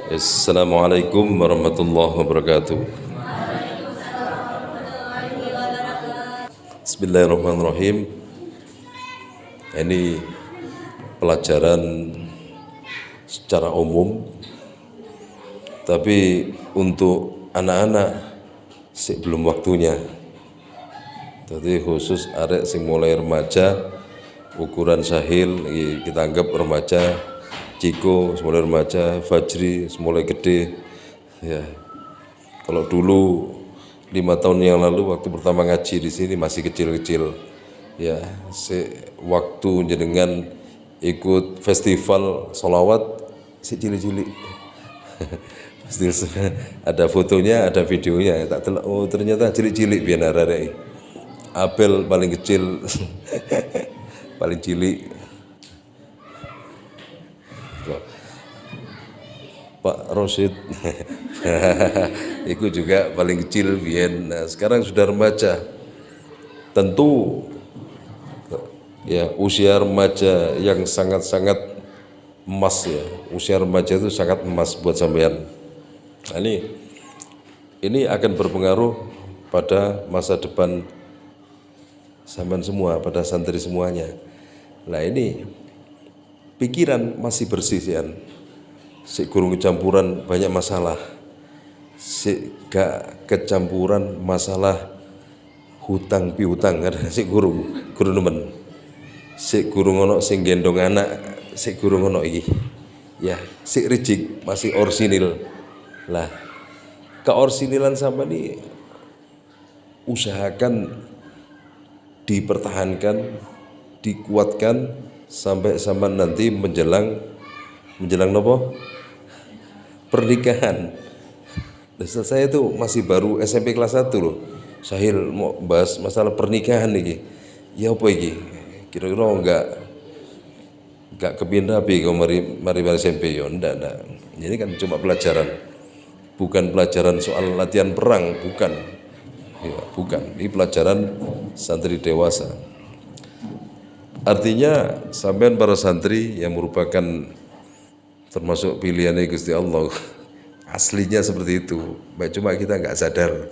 Assalamualaikum warahmatullahi wabarakatuh. Bismillahirrahmanirrahim. Ini pelajaran secara umum, tapi untuk anak-anak belum waktunya. Jadi khusus arek sing mulai remaja, ukuran Sahil kita anggap remaja, Ciko mulai remaja, Fajri mulai gede. Ya, kalau dulu 5 tahun yang lalu waktu pertama ngaji di sini masih kecil-kecil. Ya, waktu jenengan ikut festival sholawat si cilik-cilik. Ada fotonya, ada videonya. Tak telak, oh ternyata cilik-cilik biar arek. Abel paling kecil, paling cilik. Pak Rosid itu juga paling kecil biar. Nah, sekarang sudah remaja. Tentu ya usia remaja yang sangat-sangat emas ya. Usia remaja itu sangat emas buat sampean. Nah, ini akan berpengaruh pada masa depan sampean semua, pada santri semuanya. Nah, ini pikiran masih bersih sian. Si gurung kecampuran banyak masalah. Si gak kecampuran masalah hutang piutang ada si gurung nemen. Si gurung ono sing gendong anak, si gurung ono iki. Ya, si rijik masih orsinil. Lah, keorsinilan sama ini usahakan dipertahankan, dikuatkan sampai sama nanti menjelang nopo? Pernikahan. Saya itu masih baru SMP kelas 1 loh. Sahil mau bahas masalah pernikahan nih. Ya apa iki? Kira-kira enggak kepindah rapi kalau mari SMP ya ndak. Ini kan cuma pelajaran. Bukan pelajaran soal latihan perang, bukan. Ya, bukan. Ini pelajaran santri dewasa. Artinya sampean para santri yang merupakan termasuk pilihannya Gusti Allah, aslinya seperti itu. Cuma kita nggak sadar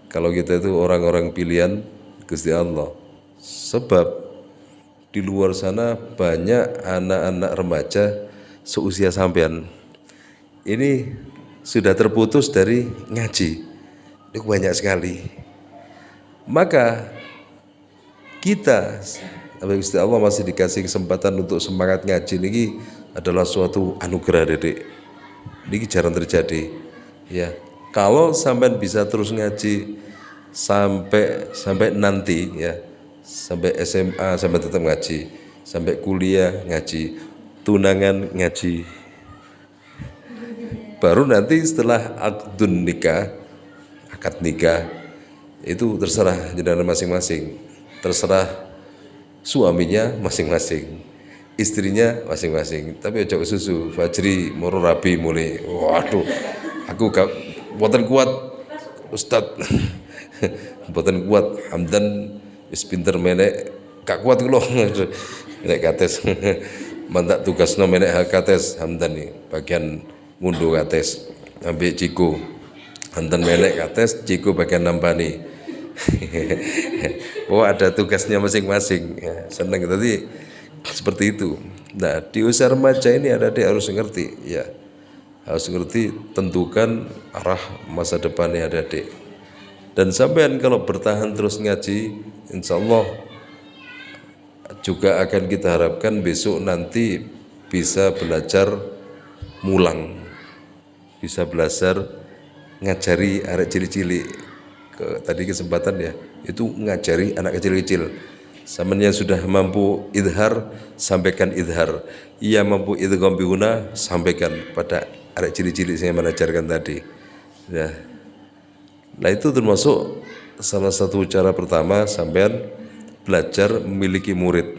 kalau kita itu orang-orang pilihan Gusti Allah. Sebab di luar sana banyak anak-anak remaja seusia sampean ini sudah terputus dari ngaji. Itu banyak sekali. Maka kita Gusti Allah masih dikasih kesempatan untuk semangat ngaji ini adalah suatu anugerah dedek. Ini jarang terjadi. Ya, kalau sampai bisa terus ngaji sampai nanti ya, sampai SMA sampai tetap ngaji, sampai kuliah ngaji, tunangan ngaji. Baru nanti setelah akad nikah itu terserah jenengan masing-masing, terserah suaminya masing-masing, istrinya masing-masing. Tapi ojo susu Fajri moro rabi mulai. Waduh, aku gak boten kuat Ustad. Boten kuat. Hamdan wis pinter menek gak kuat kula. Nek kates mantak tugasno menek kates Hamdan nih bagian ngunduh kates ambek Ciko. Hamdan menek kates, Ciko bagian nampani. Oh ada tugasnya masing-masing ya, seneng tadi seperti itu. Nah di usia remaja ini adik harus ngerti ya, harus ngerti tentukan arah masa depannya adik. Dan sampean kalau bertahan terus ngaji, insya Allah juga akan kita harapkan besok nanti bisa belajar mulang, bisa belajar ngajari arek cilik-cilik. Tadi kesempatan ya itu ngajari anak kecil-kecil. Samanya sudah mampu idhar, sampaikan idhar. Ia mampu idgham biguna, sampaikan pada arek cilik-cilik saya mengajarkan tadi. Ya. Nah itu termasuk salah satu cara pertama sampean belajar memiliki murid.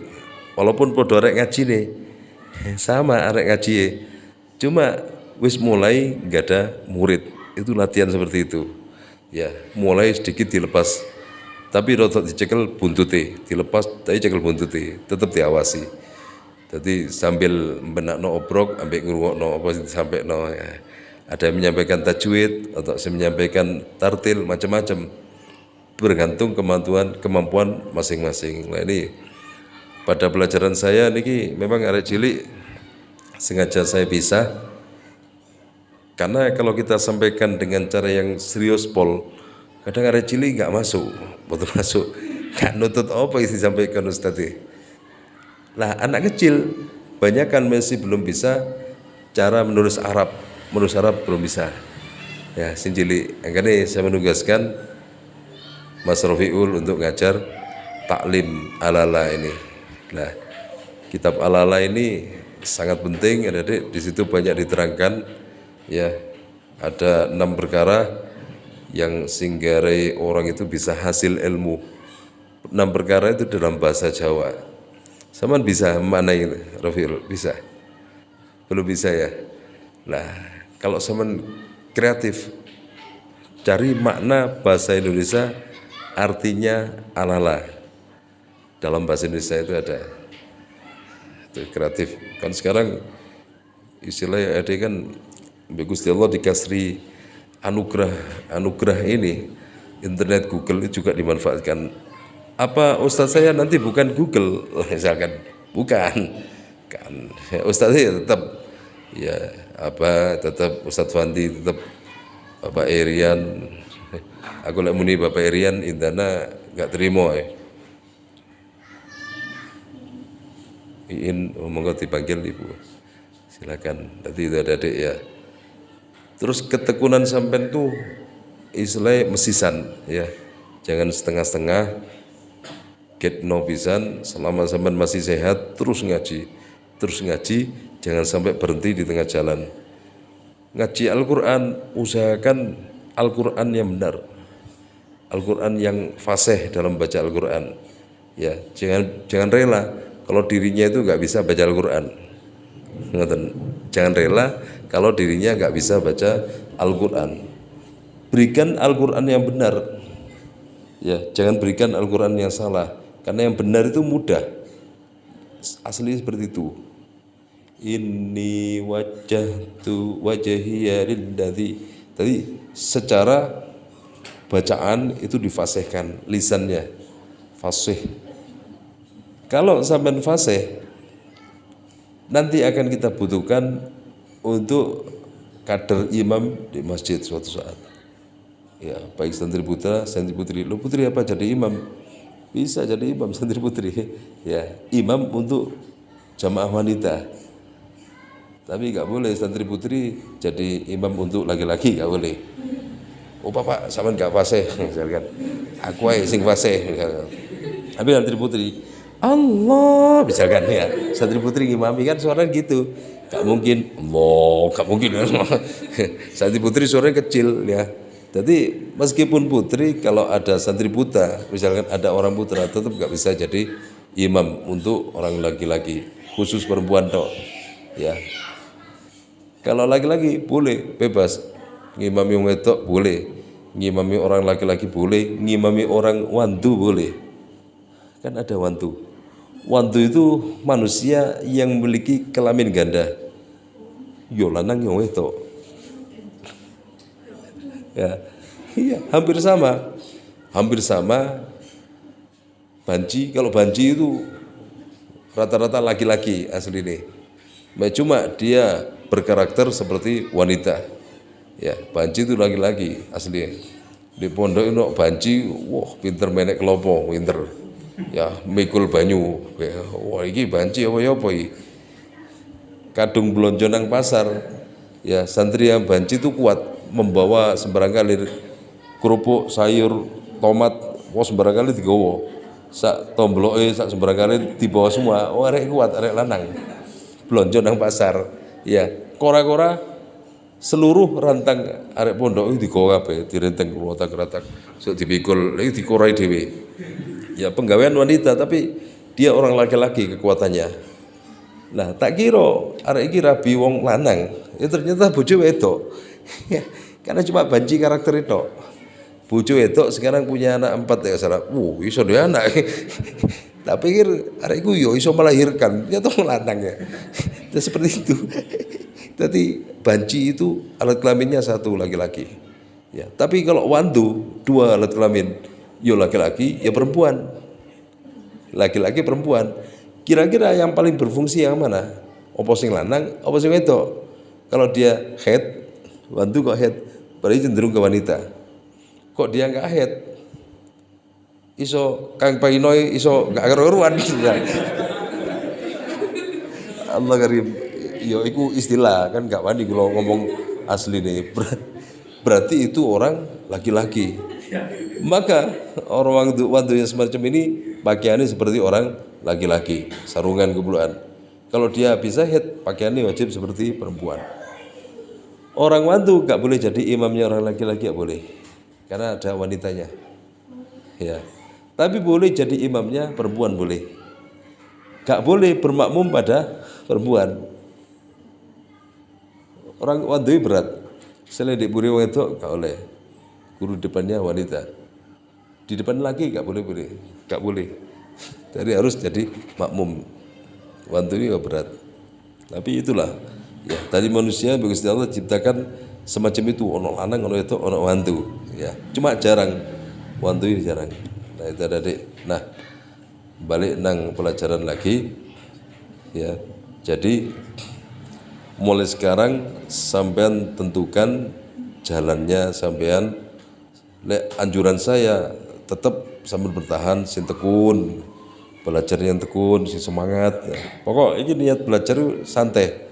Walaupun podo arek ngaji nih, sama arek ngaji. Cuma wis mulai nggak ada murid. Itu latihan seperti itu. Ya, mulai sedikit dilepas, tapi rotok dicekel buntuti, dilepas tapi cekel buntuti, tetap diawasi. Jadi sambil benakno obrok, ambek ngrungokno apa sing disampaikno ya. Ada yang menyampaikan tajwid atau yang menyampaikan tartil, macam-macam. Bergantung kemampuan masing-masing. Nah ini pada pelajaran saya niki memang arek cilik sengaja saya pisah karena kalau kita sampaikan dengan cara yang serius pol, kadang arek cilik nggak masuk, betul masuk, nggak nutut apa isi disampaikan Ustadz. Lah anak kecil banyak kan masih belum bisa cara menulis Arab belum bisa. Ya sinjili, makanya saya menugaskan Mas Rofiul untuk ngajar taklim alala ini. Nah, kitab alala ini sangat penting, adik-adik. Di situ banyak diterangkan, ya ada 6 perkara yang singgarai orang itu bisa hasil ilmu. 6 perkara itu dalam bahasa Jawa. Saman bisa memanai Rofiul? Bisa? Belum bisa ya? Nah, kalau saman kreatif, cari makna bahasa Indonesia artinya alala. Dalam bahasa Indonesia itu ada. Itu kreatif. Kan sekarang istilahnya ada kan Gusti Allah dikasih anugerah ini internet Google itu juga dimanfaatkan. Apa Ustadz saya nanti bukan Google misalkan, bukan kan Ustadz saya tetap Ustadz Fandi, tetap Bapak Erian. Aku lek muni Bapak Erian indana gak terima ya. Iin monggo dipanggil Ibu. Silakan. Nanti itu ada adik ya. Terus ketekunan sampean tuh istilahnya mesisan ya. Jangan setengah-setengah. Get no pisan selama sampean masih sehat terus ngaji, jangan sampai berhenti di tengah jalan. Ngaji Al-Qur'an, usahakan Al-Qur'an yang benar. Al-Qur'an yang fasih dalam baca Al-Qur'an. Ya, jangan rela kalau dirinya itu nggak bisa baca Al-Qur'an. Jangan rela kalau dirinya nggak bisa baca Al-Qur'an. Berikan Al-Qur'an yang benar. Ya, jangan berikan Al-Qur'an yang salah. Karena yang benar itu mudah. Asli seperti itu. Inni wajjahtu wajhiya lilladzi. Tadi secara bacaan itu difasihkan lisannya. Fasih. Kalau sampai fasih nanti akan kita butuhkan untuk kader imam di masjid suatu saat. Ya, baik santri putra, santri putri. Lo putri apa jadi imam? Bisa jadi imam santri putri. Ya, imam untuk jamaah wanita. Tapi nggak boleh santri putri jadi imam untuk laki-laki, nggak boleh. Oh bapak, sama nggak fasih, misalkan. Aku aja sing fasih. Tapi santri putri, Allah, misalkan ya. Santri putri ngimami kan suaranya gitu. Gak mungkin, Allah, gak mungkin. Santri putri suaranya kecil ya. Jadi meskipun putri, kalau ada santri putra, misalkan ada orang putra, tetap gak bisa jadi imam untuk orang laki-laki, khusus perempuan toh. Ya. Kalau laki-laki boleh, bebas. Ngimami orang wedok boleh, ngimami orang laki-laki boleh, ngimami orang wantu boleh. Kan ada wantu. Wantu itu manusia yang memiliki kelamin ganda. Yo lanang yo wedok. Ya, iya, hampir sama. Banci, kalau banci itu rata-rata laki-laki asli ini. Cuma dia berkarakter seperti wanita. Ya, banci itu laki-laki asli. Di pondok itu banci, wah pinter menek kelopo, pinter. Ya, mikul banyu. Wah iki banci apa iki? Kadung blonjo nang pasar. Ya, santri yang banci itu kuat. Membawa sembarang kali kerupuk, sayur, tomat, sembarang kali digawa. Sak tombloke, sak sembarang kali dibawa semua. Oh arek kuat, arek lanang. Blonjo nang pasar. Ya, kora-kora seluruh rantang arek pondok itu digawa kabeh, direnteng kerotak-kerotak, sok dipikul, iki dikorai dhewe. Ya penggawean wanita tapi dia orang laki-laki kekuatannya. Nah, tak kira arek iki rabi wong lanang, ya ternyata bojo wedok. Karena cuma banci karakter itu. Bojo wedok sekarang punya anak 4 ya salah. Iso duwe anak. Tak pikir arek iku yo iso melahirkan, ternyata lanang ya. Seperti itu. Jadi banci itu alat kelaminnya satu laki-laki. Ya, tapi kalau wandu dua alat kelamin, yo laki-laki, ya perempuan. Laki-laki perempuan. Kira-kira yang paling berfungsi yang mana? Opo sing lanang, opo sing wedok? Kalau dia head, wandu kok head, berarti cenderung ke wanita. Kok dia nggak head? Iso Kang Painoy iso nggak keruan. Allah karim. Yo iku istilah kan nggak wani kalau ngomong asli nih. Berarti itu orang laki-laki. Maka orang wandu yang semacam ini pakaiannya seperti orang laki-laki, sarungan kepulauan. Kalau dia bisa head, pakaiannya wajib seperti perempuan. Orang wandu gak boleh jadi imamnya orang laki-laki, gak boleh, karena ada wanitanya. Ya, tapi boleh jadi imamnya perempuan boleh. Gak boleh bermakmum pada perempuan. Orang wandu berat. Selain di buri itu gak boleh. Guru depannya wanita. Di depan lagi gak boleh, gak boleh. Jadi harus jadi makmum. Wantu ini berat. Tapi itulah, ya tadi manusia Gusti Allah ciptakan semacam itu, ono lanang, ono itu, ono wantu. Ya, cuma jarang wantu ini jarang. Nah itu adik. Nah balik nang pelajaran lagi, ya. Jadi mulai sekarang sampean tentukan jalannya sampean. Anjuran saya tetap sambil bertahan, sin tekun, belajar yang tekun, sin semangat. Pokok ini niat belajar santai.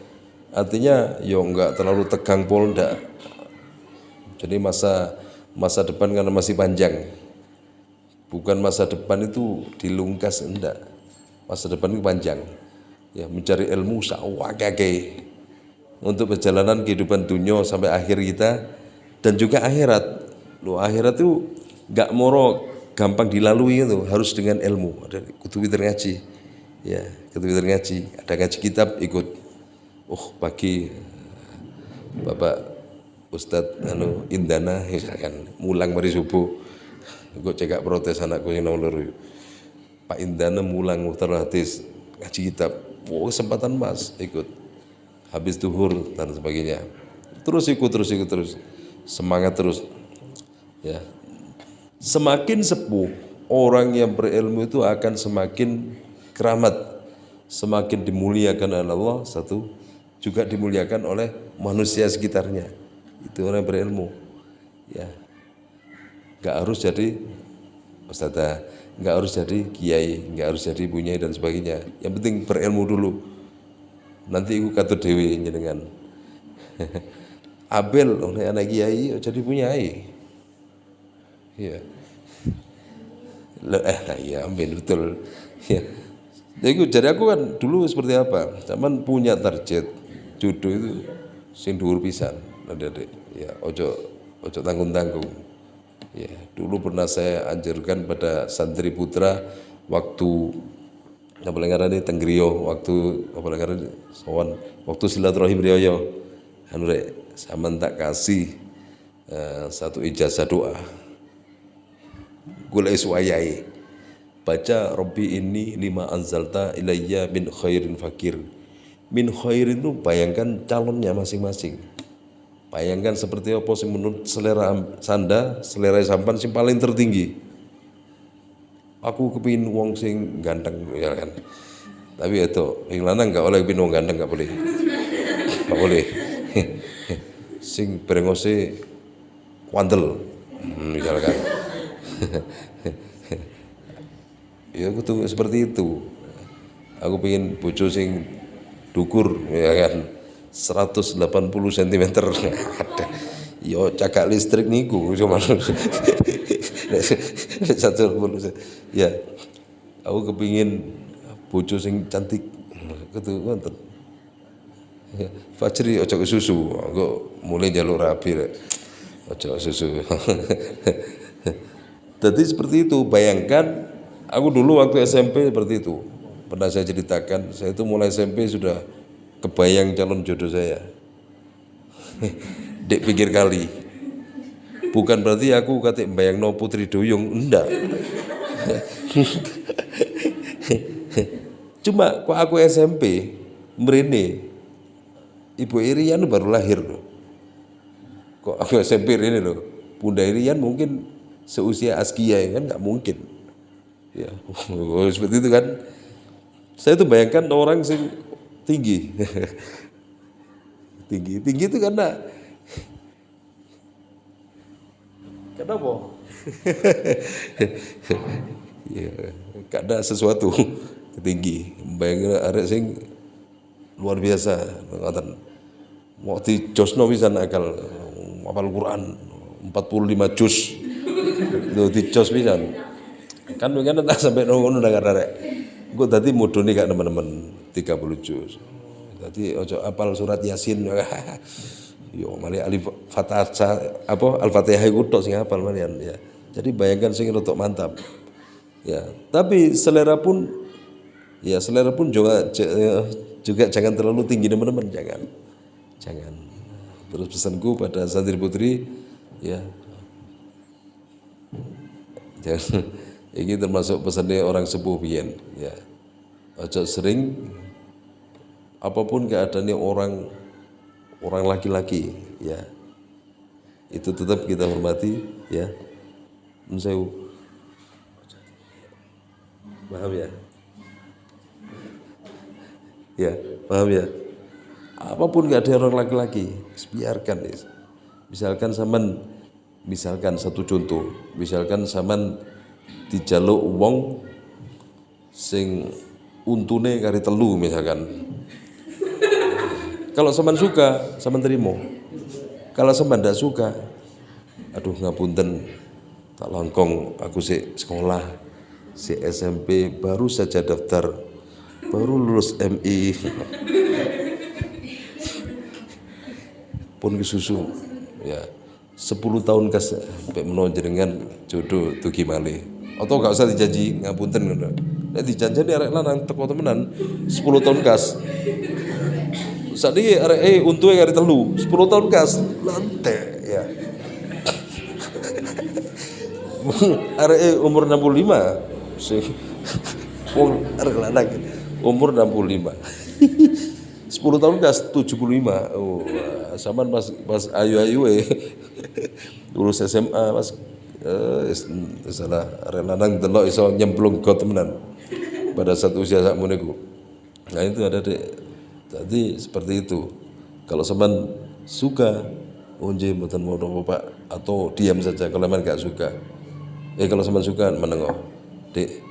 Artinya yo enggak terlalu tegang pol ndak. Jadi masa depan karena masih panjang. Bukan masa depan itu dilungkas enggak. Masa depan itu panjang. Ya mencari ilmu sawakake untuk perjalanan kehidupan dunia sampai akhir kita dan juga akhirat. Loh akhirat itu gak moro gampang dilalui itu, harus dengan ilmu. Ada kudu pinter ngaji. Ya, kudu pinter ngaji. Ada ngaji kitab ikut. Oh, pagi Bapak Ustadz Indana misalkan mulang mari subuh. Gue cekak protes anakku yang nomor loro. Pak Indana mulang muhtar hadis ngaji kitab. Oh, kesempatan Mas ikut. Habis duhur dan sebagainya. Terus ikut. Semangat terus. Ya, semakin sepuh orang yang berilmu itu akan semakin keramat, semakin dimuliakan oleh Allah, satu juga dimuliakan oleh manusia sekitarnya. Itu orang berilmu. Ya, nggak harus jadi ustadzah, nggak harus jadi kiai, nggak harus jadi bunyai dan sebagainya. Yang penting berilmu dulu. Nanti iku katut dewi dengan Abel oleh anak kiai jadi bunyai. Ya, nah iya amin betul. Ya, jadi aku kan dulu seperti apa? Zaman punya target jodoh itu sing dhuwur pisan, adik-adik. Ya, ojo tanggung-tanggung. Ya, dulu pernah saya anjurkan pada santri putra waktu apa ngarane Tenggriyo, waktu apa ngarane sowan, waktu silaturahim riyo. Anu rek, sampean tak kasih satu ijazah doa. Gulai suayai baca Rabbi ini lima anzalta ilayya min khairin fakir. Min khairin itu bayangkan calonnya masing-masing. Bayangkan seperti apa sing menurut selera sanda, selera sampan sing paling tertinggi. Aku kepingin wong sing ganteng ya kan. Tapi itu yang lanang enggak oleh kepingin wong ganteng enggak boleh. Enggak boleh. Sing brengose kuandel misalkan. Ya aku tuh seperti itu. Aku pengen bojo sing dukur ya kan 180 cm. Ada. Yo cagak listrik niku cuma 180. Ya. Aku kepingin bojo sing cantik. Gitu wonten. Ya, Fajri ojo susu, aku mulai jalur rapi rek. Ojo susu. Jadi seperti itu, bayangkan aku dulu waktu SMP seperti itu. Pernah saya ceritakan, saya itu mulai SMP sudah kebayang calon jodoh saya. Dek pikir kali. Bukan berarti aku kata bayangno Putri Duyung, enggak. Cuma kok aku SMP mrene Ibu Irian baru lahir loh. Kok aku sempir ini loh. Bunda Irian mungkin seusia Askia ya kan nggak mungkin. Ya, seperti itu kan. Saya tuh bayangkan orang sing tinggi. Tinggi itu karena kenapa? Ya, karena sesuatu tinggi. Bayangkan arek sing luar biasa ngoten. Mau dijosno pisan akal hafal Quran 45 juz. Lho dijos pisan. Kan tak sampai ngono nang arek. Engko dadi modone gak teman-teman 30 juz. Dadi ojo apal surat Yasin. Yo mali alif Fatihah apa Al-Fatihah iku tok sing hafal malian ya. Jadi bayangkan sing rotok mantap. Ya, tapi selera pun juga jangan terlalu tinggi teman-teman, jangan. Terus pesanku pada santri putri ya jangan, ini termasuk pesannya orang sepuh pian ya, ojo sering apapun keadaannya orang laki-laki ya itu tetap kita hormati ya. Mensewu paham ya? Ya, paham ya? Apapun gak ada orang laki-laki, biarkan. Misalkan satu contoh, misalkan sampean dijaluk wong sing untune kari telu misalkan. Kalau sampean suka, sampean terima. Kalau sampean ndak suka, aduh ngapunten, tak langkong aku sekolah, SMP baru saja daftar, baru lulus MI. Pun kesusu ya 10 tahun kas sampai menawa jenengan jodoh tugi malih atau gak usah dijanji ngapunten ngono nek dijanjeni arek lanang teko temenan 10 tahun kas sakniki arek untuke kari telu 10 tahun kas lantek ya. Arek umur 65 sing wong arek lanang umur 65 10 tahun kas 75. Oh, sampean pas ayu-ayu lulus SMA pas salah renanang delok iso nyemplung got temenan pada saat usia sakmono niku. Nah itu ada Dek. Jadi seperti itu. Kalau sampean suka onje mboten mau Pak atau diam saja kalau sampean gak suka. Kalau sampean suka menengo. Dek.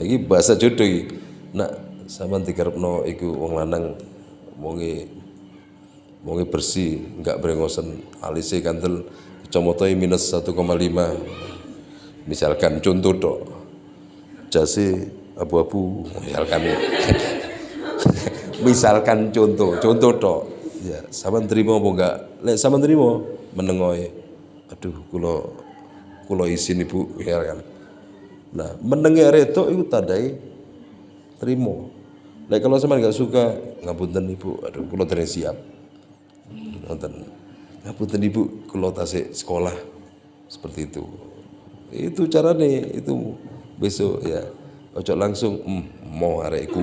Iki bahasa jodoh iki. Nak sampean dikarepno iku wong lanang wonge bersih, enggak brengosen, alise kandel kacamatai minus 1,5. Misalkan contoh tok. Jase abu-abu misalkan. Misalkan contoh tok. Ya, sampean terima apa enggak? Lek sampean terima menengoe. Aduh, kula izin Ibu ya kan. Nah, menenge arek tok iku tandai terima. Lek kalau sampean enggak suka, ngapunten Ibu, aduh kula dereng siap. Ngoten. Ngapunten Ibu, kula tasik sekolah. Seperti itu. Itu carane itu besok ya. Ojo langsung mau arekku.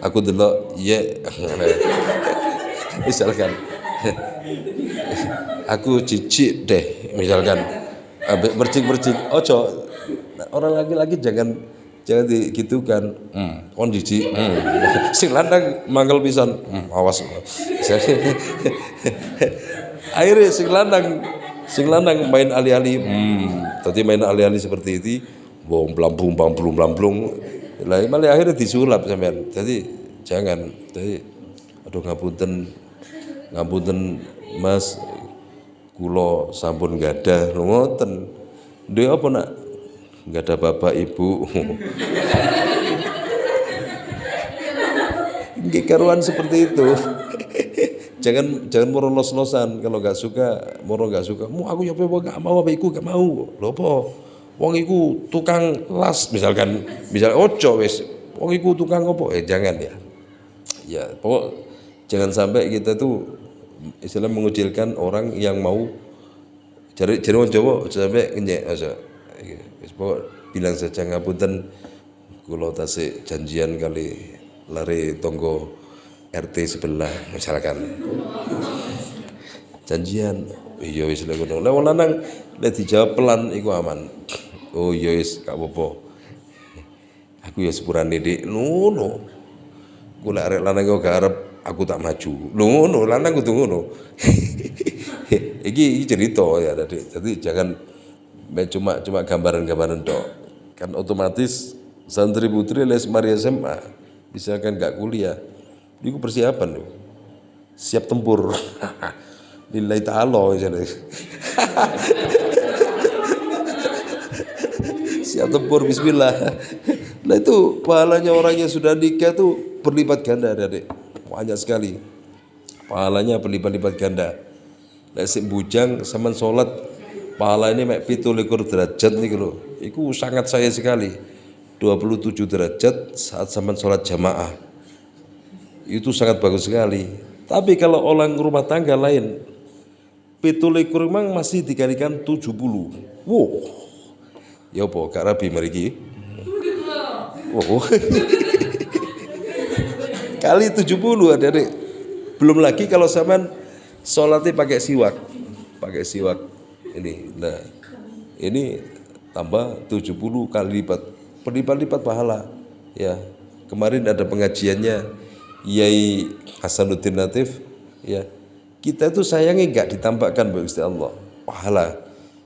Aku delok ya misalkan aku cicik deh misalkan ambek bercik ojo orang laki-laki jangan digitukan kondisi sing lanang mangkel pisan awas akhirnya sing lanang main ali-ali tadi main ali-ali seperti itu bom blambung lah malah akhirnya disulap sampean. Jadi jangan. Jadi aduh ngapunten Mas kula sampun gadah ngoten. Ndek apa nak? Enggak ada bapak ibu. Nggih karuan seperti itu. Jangan moro los-losan kalau enggak suka, Mu aku nyoba enggak mau apa iku enggak mau. Lho apa? Wong iku tukang las misal ojo wis wong iku tukang opo jangan ya. Ya, pokok jangan sampai kita tuh istilah mengucilkan orang yang mau cari wong Jawa sampai ngenyek aja. Wis pokok bilang saja ngapunten kula tasik janjian kali lari tonggo RT sebelah misalkan. Janjian, iya wis lek ngono. Lek wong lanang lek dijawab pelan iku aman. Oh iya wis gak apa-apa. Aku ya sepurane Dik, ngono. Ku lek arek lanang kok gak arep aku tak maju. Lho ngono, lanang kudu ngono. Iki cerita ya tadi. Jadi jangan cuma gambaran-gambaran tok. Kan otomatis santri putri les Maria SMA misalkan gak kuliah. Iku persiapan lho. Siap tempur. Lillahi ta'ala misalnya. Siap tempur bismillah. Nah itu pahalanya orang yang sudah nikah tuh berlipat ganda adik. Banyak sekali. Pahalanya berlipat-lipat ganda. Nek sing bujang sampean salat pahala ini mek 17 derajat niku lho. Iku sangat saya sekali. 27 derajat saat sampean salat jamaah. Itu sangat bagus sekali. Tapi kalau orang rumah tangga lain 17 memang masih dikalikan 70. Wow. Ya apa Kak Rabi mriki? Oh. Kali 70 adik-adik. Belum lagi kalau sampean sholatnya pakai siwak. Pakai siwak. Ini. Nah, ini tambah 70 kali lipat. Berlipat-lipat pahala. Ya. Kemarin ada pengajiannya Yai Hasanuddin Latif, ya. Kita itu sayangnya enggak ditampakkan bagi Gusti Allah.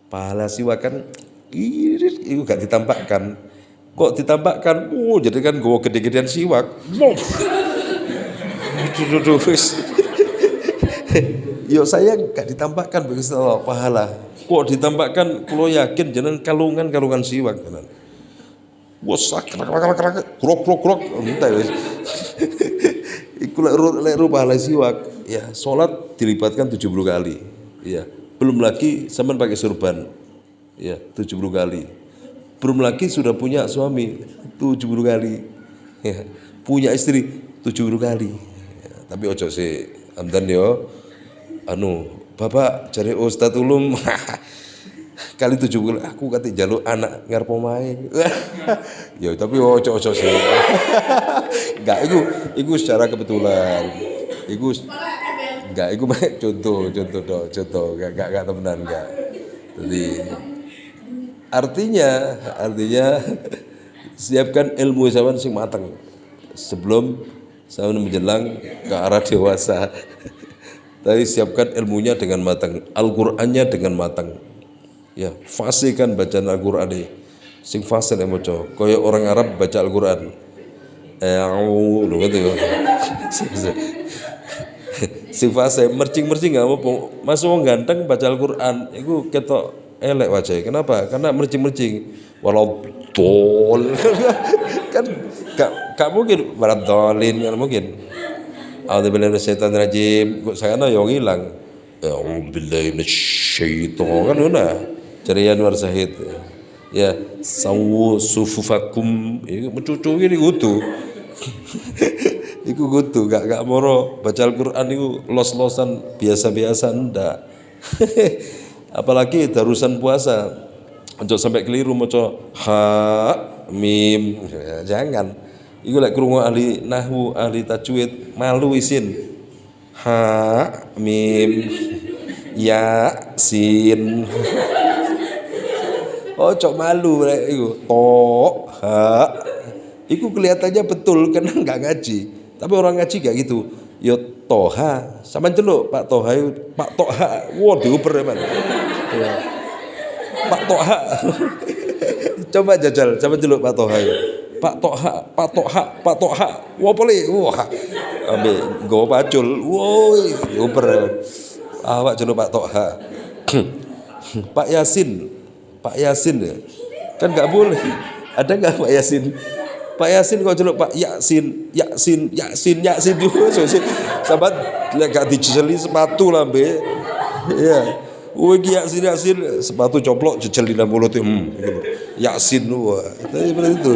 Pahala siwak kan itu enggak ditampakkan. Kok ditampakkan? Oh, jadi kan gua gede-gedean siwak. Yo saya enggak ditampakkan bagi Gusti Allah pahala. Kok ditampakkan? Kulo yakin jenengan kalungan siwak tenan. Wes krok entah wis. Iku lek pahala siwak, ya salat dilibatkan 70 kali. Ya, belum lagi sampean pakai surban. Ya, 70 kali. Belum lagi sudah punya suami 70 kali. Ya, punya istri 70 kali. Ya, tapi ojo sih amdan yo Bapak cari Ustaz Ulum kali 70 aku kate njaluk anak ngarep omahe. Ya tapi ojo sih. Enggak iku secara kebetulan. Iku contoh enggak temenan enggak. Jadi artinya siapkan ilmu sampean sing mateng sebelum sampean menjelang ke arah dewasa. Tapi siapkan ilmunya dengan matang, Al-Qur'annya dengan matang. Ya, fasihkan bacaan Al-Qur'an ini. Sing fasih nek maca, kaya orang Arab baca Al-Qur'an. Lho gitu ya. Sing fasih mercing-mercing enggak apa-apa. Mas wong ganteng baca Al-Qur'an iku ketok elek wajahnya. Kenapa? Karena mercing-mercing. Walau tol. Kan gak mungkin baradolin kan mungkin. A'udzubillahi minasyaitonir rajim. Kok sayana yo ngilang. A'udzubillahi minasyaiton kan udah. Cari Anwar Zahid. Ya, sawu sufufakum iku mencucu ini kudu. Iku kudu gak moro baca Al-Qur'an iku los-losan biasa-biasa ndak. Apalagi darusan puasa. Ojo sampai keliru maca ha mim. Ya, jangan. Iku lek krungu ahli nahwu, ahli tajwid malu isin. Ha mim ya sin. Ojo malu rek iku. To ha. Iku kelihatannya betul karena enggak ngaji. Tapi orang ngaji gak gitu. Yo Toha, sampean celuk Pak Toha, Pak Toha. Wah, diuper man. Ya. Pak Toha. Coba jajal, sampean celuk Pak Toha. Pak Toha. Wah, boleh. Wah. Ambil nggawa pacul. Woi, diuper. Awak celuk Pak Toha. Pak Yasin ya. Kan enggak boleh. Ada enggak Pak Yasin? Pak Yasin kok celuk Pak Yasin juga sahabat lek gak dijeli sepatu lah be. Iya. Iki Yasin sepatu coplok jejel di mulut gitu. Yasin wah. Tapi seperti itu.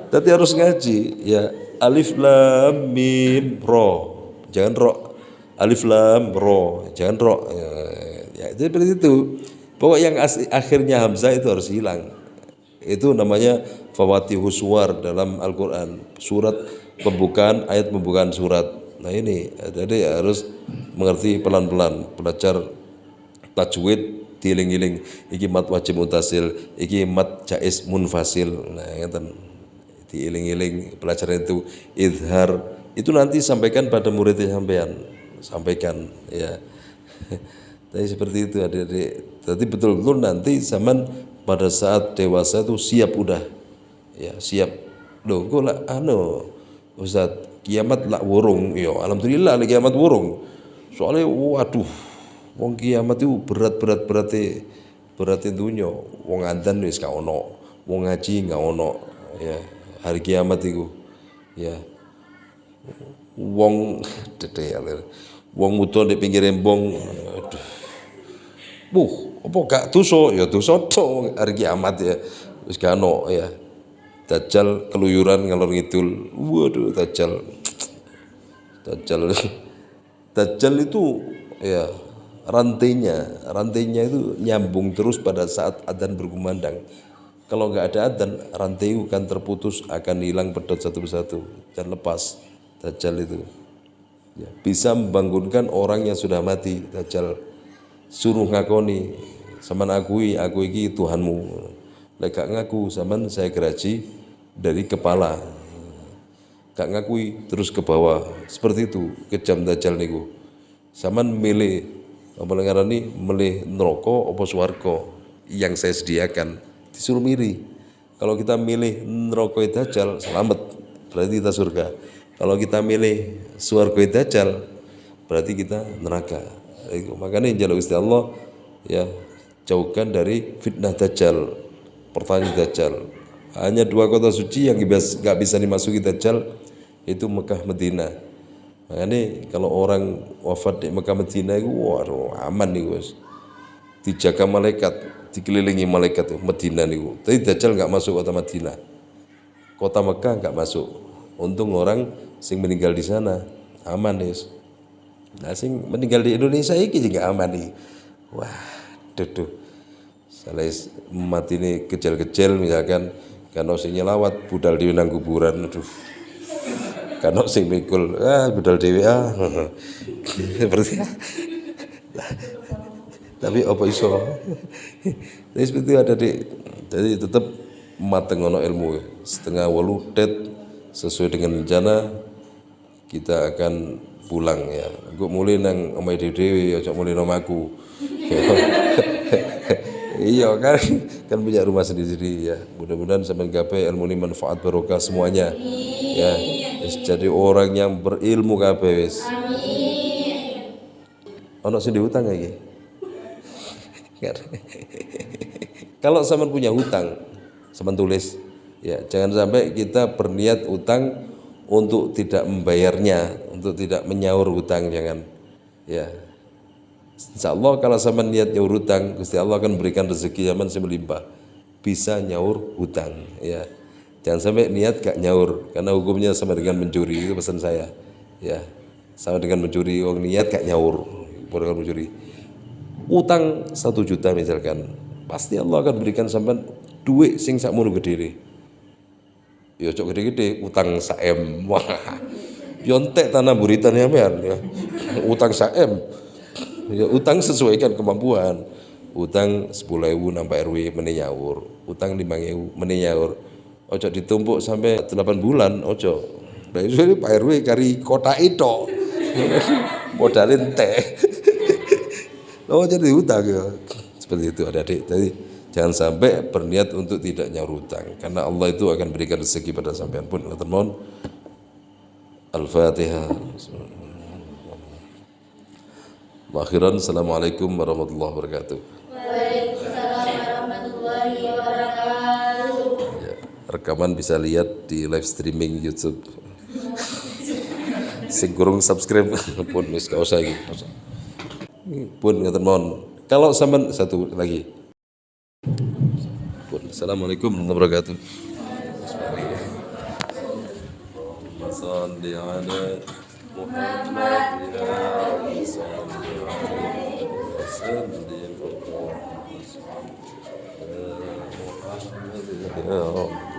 Tapi harus ngaji ya alif lam mim ro. Jangan ro. Alif lam ro. Jangan ro. Ya itu seperti itu. Pokok yang akhirnya hamzah itu harus hilang. Itu namanya fawatihus suwar dalam Al-Qur'an. Surat pembukaan surat. Nah ini jadi harus mengerti pelan-pelan, belajar tajwid dieling-eling, iki mat wajib mutasil, iki mat jaiz munfasil. Nah ngeten dieling-eling pelajaran itu, izhar itu nanti sampaikan pada muridnya sampean, sampaikan ya. Tapi seperti itu adik-adik. Jadi betul-betul nanti zaman pada saat dewasa itu siap udah, ya siap. Loh, kok lah Ustaz, kiamat lah wurung, ya alhamdulillah lah kiamat wurung. Soalnya waduh, wong kiamat itu berarti dunia. Wong adzan wis gak ono, wong ngaji gak ono, ya hari kiamat itu, ya wong wong muto di pinggir embong, aduh, apa gak dosa? Ya dosa tok hari kiamat ya, wis gak ono ya. Dajjal keluyuran ngalor ngidul, waduh Dajjal itu ya rantainya itu nyambung terus pada saat adzan berkumandang. Kalau nggak ada adzan, rantai itu akan terputus, akan hilang pedot satu persatu dan lepas. Dajjal itu ya, bisa membangunkan orang yang sudah mati. Dajjal suruh ngakoni, sampean aku iki Tuhanmu. Lek gak ngaku, sampean saya geraji dari kepala. Gak ngakui terus ke bawah. Seperti itu kejam Dajjal niku. Sampean milih apa ngarani, milih neraka apa swarga yang saya sediakan, disuruh milih. Kalau kita milih neraka Dajjal, selamat, berarti kita surga. Kalau kita milih swarga Dajjal, berarti kita neraka. Makanya njaluk Gusti Allah ya, jauhkan dari fitnah Dajjal, pertanyaan Dajjal. Hanya 2 kota suci yang gak bisa dimasuki Dajjal, itu Mekah Medina. Makanya kalau orang wafat di Mekah Medina itu waduh aman nih guys, dijaga malaikat, dikelilingi malaikat tuh Medina nih. Tapi Dajjal gak masuk kota Medina, kota Mekah gak masuk. Untung orang sing meninggal di sana aman nih. Nah sing meninggal di Indonesia ini juga aman nih. Wah duh salah mati ini kecil-kecil misalkan, karena sing nyelawat budal di nang kuburan, aduh. Karena sing mikul, budal dewe seperti tapi apa iso? Tapi seperti itu ada jadi tetap mateng ono ilmu. 7:30 det sesuai dengan rencana kita akan pulang ya. Gue mulai nang omahe dhewe, aja mulai nang aku. Iya kan punya rumah sendiri ya. Mudah-mudahan sampean kabeh ilmu ini manfaat barokah semuanya. Ya, jadi orang yang berilmu kabeh wis. Amin. Ono sing diutang iki. Kalau sampean punya hutang, sampean tulis ya, jangan sampai kita berniat utang untuk tidak membayarnya, untuk tidak menyaur hutang, jangan. Ya. Insyaallah kalau sampean niat nyaur hutang, Gusti Allah akan berikan rezeki zaman semelimpah. Bisa nyaur hutang, ya. Jangan sampai niat gak nyaur, karena hukumnya sama dengan mencuri, itu pesan saya. Ya. Sama dengan mencuri, orang niat gak nyaur, bukan mencuri. Utang 1 juta misalkan, pasti Allah akan berikan sampean duit sing sakmono gedhe. Ya cok gede-gede, utang 1 M. Wah. Yontek tanah buritan ya, utang 1 M. Ya, utang sesuaikan kemampuan. Utang 10.000 nambah RW meni nyaur, utang 5.000 meni nyaur. Ojo ditumpuk sampai 8 bulan, ojo. Lah iso Pak RW kari kota itu. Modalin teh. Oh jadi utang ya. Seperti itu adik-adik. Jadi jangan sampai berniat untuk tidak nyaur utang, karena Allah itu akan berikan rezeki pada sampean pun. Mohon Al-Fatihah. Akhiran, assalamualaikum warahmatullahi wabarakatuh. Waalaikumsalam warahmatullahi wabarakatuh. Ya, rekaman bisa lihat di live streaming YouTube. Sing kurang subscribe pun wis gak usah iki. Pun ngaten mohon. Kalau sampean satu lagi. Pun assalamualaikum warahmatullahi wabarakatuh. Shalli ala Muhammad ya